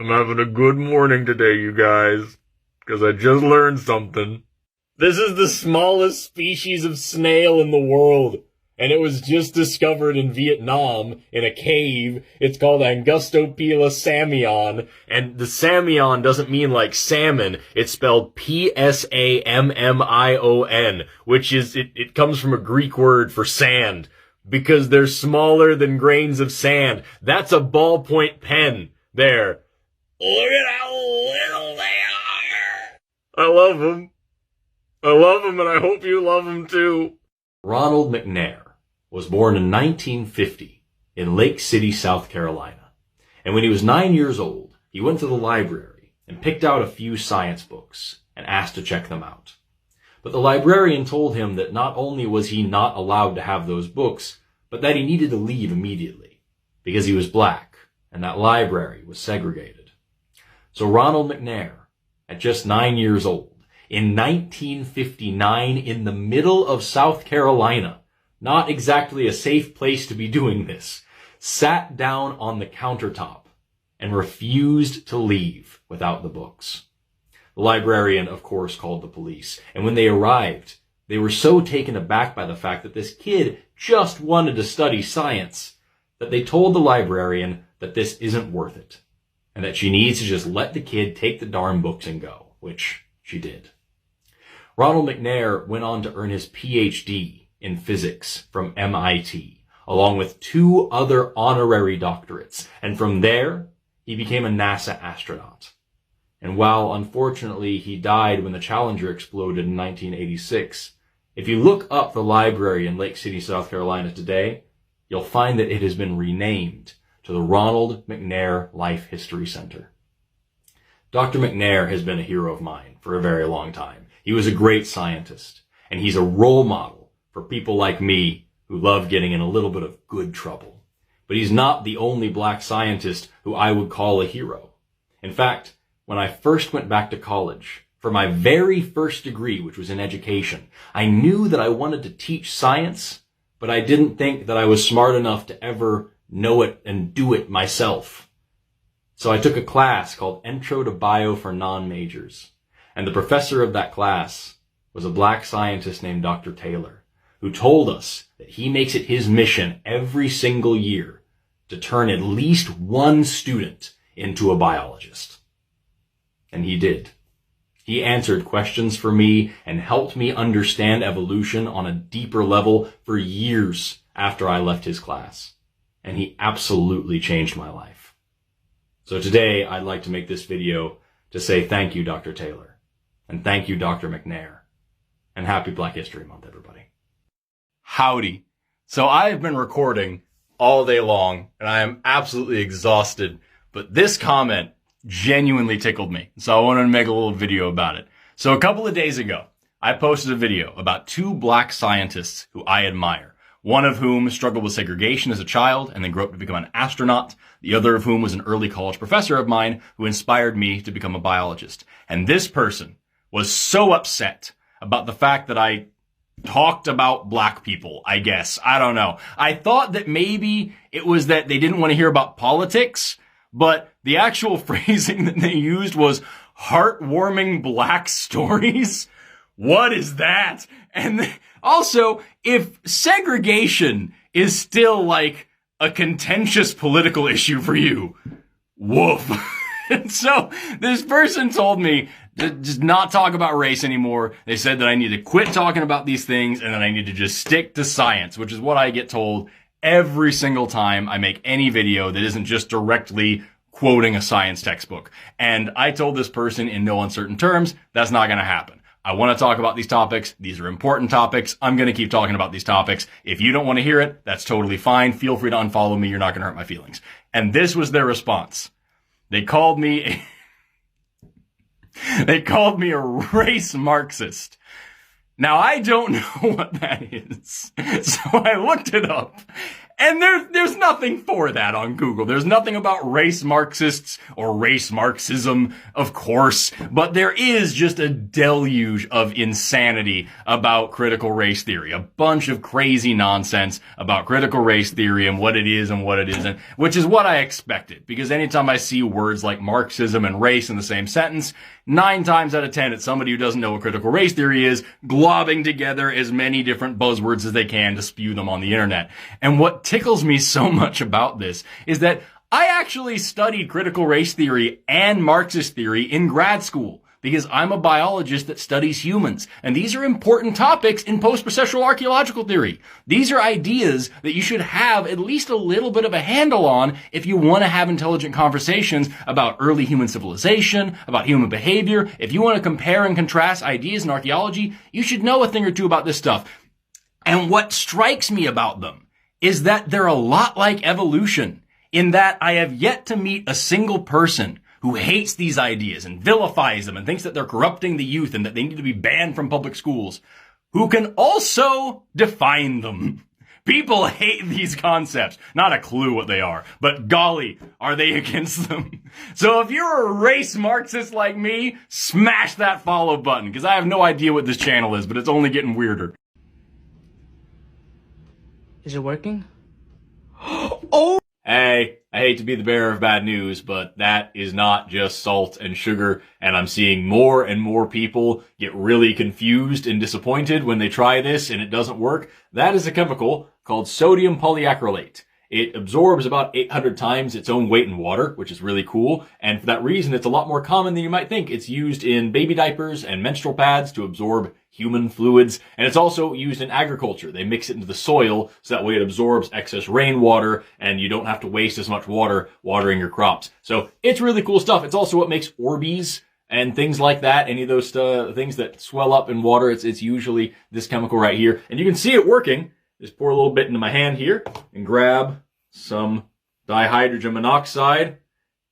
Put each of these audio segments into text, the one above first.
I'm having a good morning today, you guys, because I just learned something. This is the smallest species of snail in the world, and it was just discovered in Vietnam in a cave. It's called Angustopila samion, and the samion doesn't mean like salmon. It's spelled P-S-A-M-M-I-O-N, which is, it comes from a Greek word for sand, because they're smaller than grains of sand. That's a ballpoint pen there. Look at how little they are. I love them. I love them, and I hope you love them too. Ronald McNair was born in 1950 in Lake City, South Carolina. And when he was 9 years old, he went to the library and picked out a few science books and asked to check them out. But the librarian told him that not only was he not allowed to have those books, but that he needed to leave immediately because he was black and that library was segregated. So Ronald McNair, at just 9 years old, in 1959, in the middle of South Carolina, not exactly a safe place to be doing this, sat down on the countertop and refused to leave without the books. The librarian, of course, called the police, and when they arrived, they were so taken aback by the fact that this kid just wanted to study science that they told the librarian that this isn't worth it, and that she needs to just let the kid take the darn books and go, which she did. Ronald McNair went on to earn his PhD in physics from MIT, along with 2 other honorary doctorates, and from there, he became a NASA astronaut. And while, unfortunately, he died when the Challenger exploded in 1986, if you look up the library in Lake City, South Carolina today, you'll find that it has been renamed to the Ronald McNair Life History Center. Dr. McNair has been a hero of mine for a very long time. He was a great scientist, and he's a role model for people like me who love getting in a little bit of good trouble. But he's not the only black scientist who I would call a hero. In fact, when I first went back to college for my very first degree, which was in education, I knew that I wanted to teach science, but I didn't think that I was smart enough to ever know it and do it myself. So I took a class called Intro to Bio for Non-Majors. And the professor of that class was a black scientist named Dr. Taylor, who told us that he makes it his mission every single year to turn at least one student into a biologist. And he did. He answered questions for me and helped me understand evolution on a deeper level for years after I left his class. And he absolutely changed my life. So today, I'd like to make this video to say thank you, Dr. Taylor. And thank you, Dr. McNair. And happy Black History Month, everybody. Howdy. So I have been recording all day long, and I am absolutely exhausted. But this comment genuinely tickled me, so I wanted to make a little video about it. So a couple of days ago, I posted a video about 2 black scientists who I admire. One of whom struggled with segregation as a child and then grew up to become an astronaut. The other of whom was an early college professor of mine who inspired me to become a biologist. And this person was so upset about the fact that I talked about black people, I guess. I don't know. I thought that maybe it was that they didn't want to hear about politics, but the actual phrasing that they used was heartwarming black stories. What is that? And also, if segregation is still like a contentious political issue for you, woof. And so this person told me to just not talk about race anymore. They said that I need to quit talking about these things and that I need to just stick to science, which is what I get told every single time I make any video that isn't just directly quoting a science textbook. And I told this person in no uncertain terms, that's not going to happen. I want to talk about these topics. These are important topics. I'm going to keep talking about these topics. If you don't want to hear it, that's totally fine. Feel free to unfollow me. You're not going to hurt my feelings. And this was their response. They called me a race Marxist. Now, I don't know what that is. So I looked it up. And there's nothing for that on Google. There's nothing about race Marxists or race Marxism, of course, but there is just a deluge of insanity about critical race theory. A bunch of crazy nonsense about critical race theory and what it is and what it isn't, which is what I expected. Because anytime I see words like Marxism and race in the same sentence, 9 times out of 10, it's somebody who doesn't know what critical race theory is, globbing together as many different buzzwords as they can to spew them on the internet. And what tickles me so much about this is that I actually studied critical race theory and Marxist theory in grad school, because I'm a biologist that studies humans. And these are important topics in post-processual archaeological theory. These are ideas that you should have at least a little bit of a handle on if you want to have intelligent conversations about early human civilization, about human behavior. If you want to compare and contrast ideas in archaeology, you should know a thing or two about this stuff. And what strikes me about them is that they're a lot like evolution, in that I have yet to meet a single person who hates these ideas and vilifies them and thinks that they're corrupting the youth and that they need to be banned from public schools, who can also define them. People hate these concepts. Not a clue what they are, but golly, are they against them. So if you're a race Marxist like me, smash that follow button, because I have no idea what this channel is, but it's only getting weirder. Is it working? Oh! Hey, I hate to be the bearer of bad news, but that is not just salt and sugar, and I'm seeing more and more people get really confused and disappointed when they try this and it doesn't work. That is a chemical called sodium polyacrylate. It absorbs about 800 times its own weight in water, which is really cool, and for that reason it's a lot more common than you might think. It's used in baby diapers and menstrual pads to absorb human fluids, and it's also used in agriculture. They mix it into the soil so that way it absorbs excess rainwater and you don't have to waste as much water watering your crops. So it's really cool stuff. It's also what makes Orbeez and things like that. Any of those things that swell up in water, it's usually this chemical right here. And you can see it working. Just pour a little bit into my hand here and grab some dihydrogen monoxide,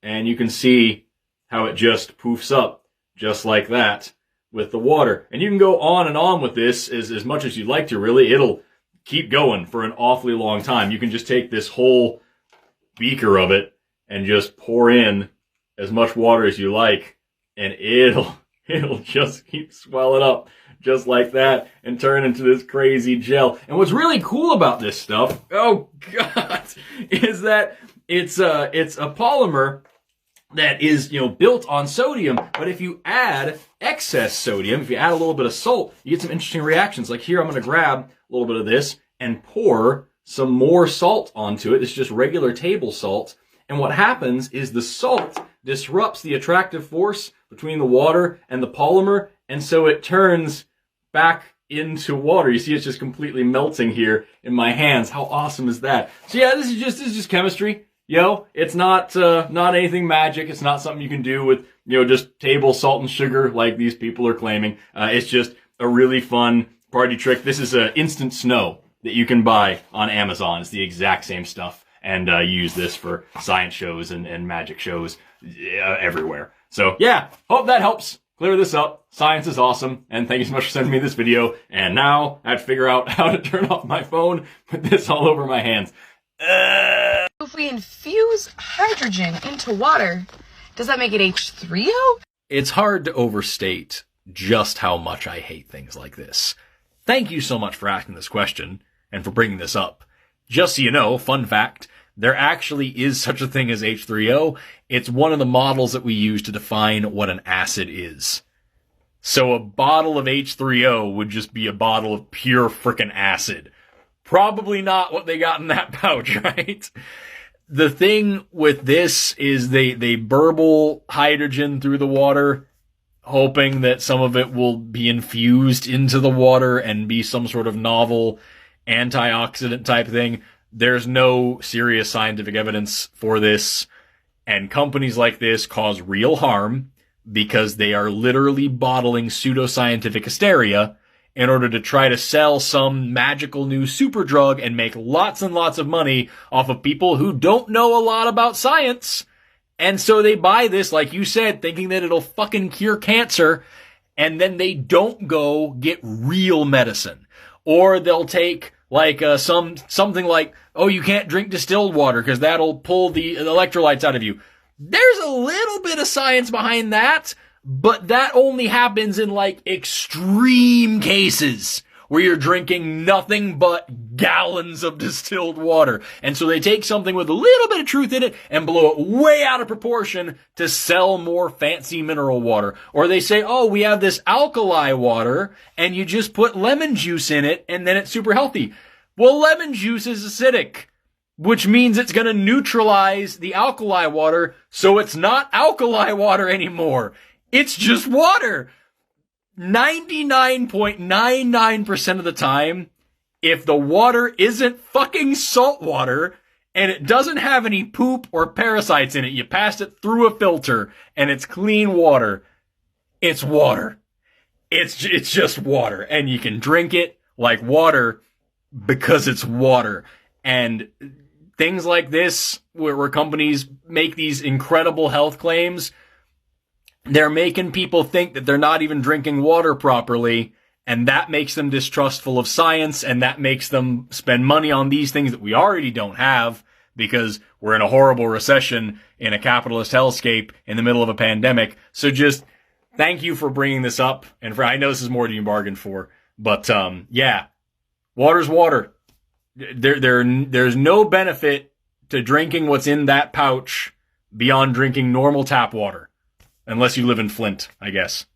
and you can see how it just poofs up just like that with the water. And you can go on and on with this as much as you'd like to, really. It'll keep going for an awfully long time. You can just take this whole beaker of it and just pour in as much water as you like, and it'll just keep swelling up just like that and turn into this crazy gel. And what's really cool about this stuff, oh God, is that it's a polymer that is, built on sodium, but if you add excess sodium, if you add a little bit of salt, you get some interesting reactions. Like here, I'm going to grab a little bit of this and pour some more salt onto it. It's just regular table salt. And what happens is the salt disrupts the attractive force between the water and the polymer, and so it turns back into water. You see it's just completely melting here in my hands. How awesome is that? So yeah, this is just chemistry. It's not anything magic. It's not something you can do with, just table salt and sugar like these people are claiming. It's just a really fun party trick. This is instant snow that you can buy on Amazon. It's the exact same stuff. And use this for science shows and magic shows everywhere. So yeah, hope that helps clear this up. Science is awesome, and thank you so much for sending me this video. And now I have to figure out how to turn off my phone with this all over my hands. If we infuse hydrogen into water, does that make it H3O? It's hard to overstate just how much I hate things like this. Thank you so much for asking this question and for bringing this up. Just so you know, fun fact, there actually is such a thing as H3O. It's one of the models that we use to define what an acid is. So a bottle of H3O would just be a bottle of pure frickin' acid. Probably not what they got in that pouch, right? The thing with this is they burble hydrogen through the water, hoping that some of it will be infused into the water and be some sort of novel antioxidant type thing. There's no serious scientific evidence for this, and companies like this cause real harm because they are literally bottling pseudoscientific hysteria in order to try to sell some magical new super drug and make lots and lots of money off of people who don't know a lot about science. And so they buy this, like you said, thinking that it'll fucking cure cancer, and then they don't go get real medicine. Or they'll take Like, something like, oh, you can't drink distilled water because that'll pull the electrolytes out of you. There's a little bit of science behind that, but that only happens in like extreme cases where you're drinking nothing but gallons of distilled water. And so they take something with a little bit of truth in it and blow it way out of proportion to sell more fancy mineral water. Or they say, oh, we have this alkali water and you just put lemon juice in it and then it's super healthy. Well, lemon juice is acidic, which means it's going to neutralize the alkali water, so it's not alkali water anymore. It's just water. 99.99% of the time, if the water isn't fucking salt water and it doesn't have any poop or parasites in it, you passed it through a filter and it's clean water, it's water. It's just water, and you can drink it like water because it's water. And things like this, where companies make these incredible health claims, they're making people think that they're not even drinking water properly, and that makes them distrustful of science, and that makes them spend money on these things that we already don't have because we're in a horrible recession in a capitalist hellscape in the middle of a pandemic. So just thank you for bringing this up, and I know this is more than you bargained for, but yeah, water's water. There's no benefit to drinking what's in that pouch beyond drinking normal tap water. Unless you live in Flint, I guess.